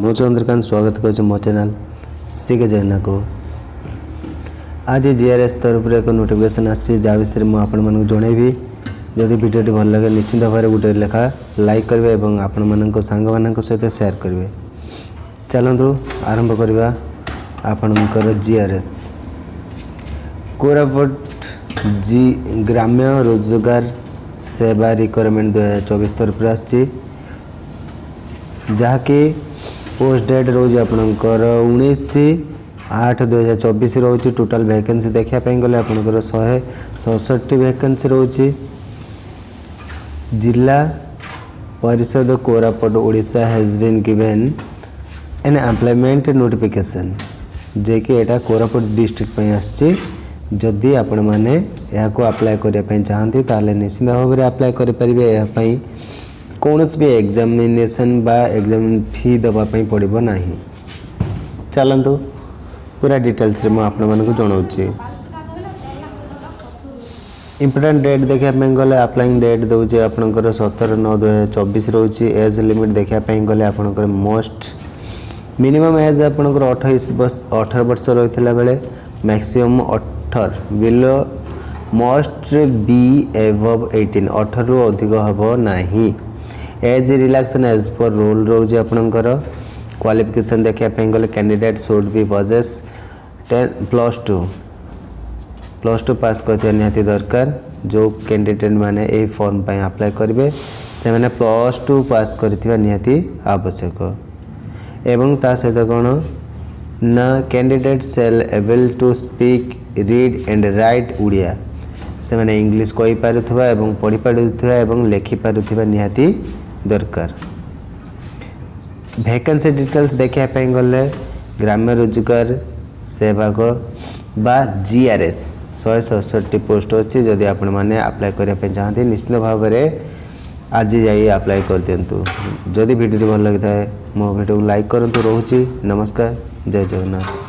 मो चंद्रकांत स्वागत कर मो चैनल सीखे जैना को। आज जीआरएस तरफ एक नोटिफिकेशन आसी जहाँ विषय मुझे आपण मानक जनइबी। जदि वीडियो भल लगे निश्चिंत भाव गोटे लेखा लाइक करेंगे और आपण मानक सांग मान सहित शेयर करेंगे। चलतु आरंभ करवा आपणकर जीआरएस कोरापुट जी ग्राम्य रोजगार सेवा रिक्वायरमेंट 2024 तरफ आसी जहाँकि पोस्ट डेट रोज आपणकर 19/8/2024 रोचे। टोटाल वैकेंसी देखापी गले आपणकर 167 वैकेंसी रोचे। जिला परिषद Koraput Odisha has been given an employment notification जे कि एटा कोरापुट डिस्ट्रिक्ट पे आछि। जदि आपण माने या को अप्लाई करबा चाहती ताले निश्चित भाव में अप्लाई करि परिबे। या पई कौनसी भी एग्जामिनेशन बा एग्जाम फी देवाई पड़ो ना। चलतु पूरा डिटेल्स में आपण मानक जनाऊँगी। इम्पोर्टेंट डेट देखापी गले अप्लाइंग डेट दूसरे आपंकर 17/9/2024 रोचे। एज लिमिट देखापी गले आपंकर मोस्ट मिनिमम एज आपंकर 18 वर्ष रही बेले maximum 18 below must be above 18 18 रु अधिक हम नहीं। एज रिलैक्सन एज पर रोल रोज आपणकर क्वालिफिकेशन देखापी गले candidate should be possess +2 pass करथिबा निहाती दरकार। जो कैंडिडेट माने ए फॉर्म पे अप्लाई करेंगे से माने +2 पास करथिबा निहाती आवश्यक। एवं ता सहित कौन ना candidate shall able to speak read and write Odia से माने इंग्लिश कहि पारुथबा एवं पढ़ी पारुथबा एवं लिखि पारुथबा निहाती दरकार। वैकेंसी डिटेल्स देखा गले ग्राम्य रोजगार सेवक बा जीआरएस 167 पोस्ट अच्छी। जदि आपण मैंने अप्लाई करने चाहते निश्चित भाव में आज जाई अप्लाई कर दिंतु। जदि वीडियो भल लगी था मो वीडियो को लाइक करूँ। रोची नमस्कार, जय जगन्नाथ।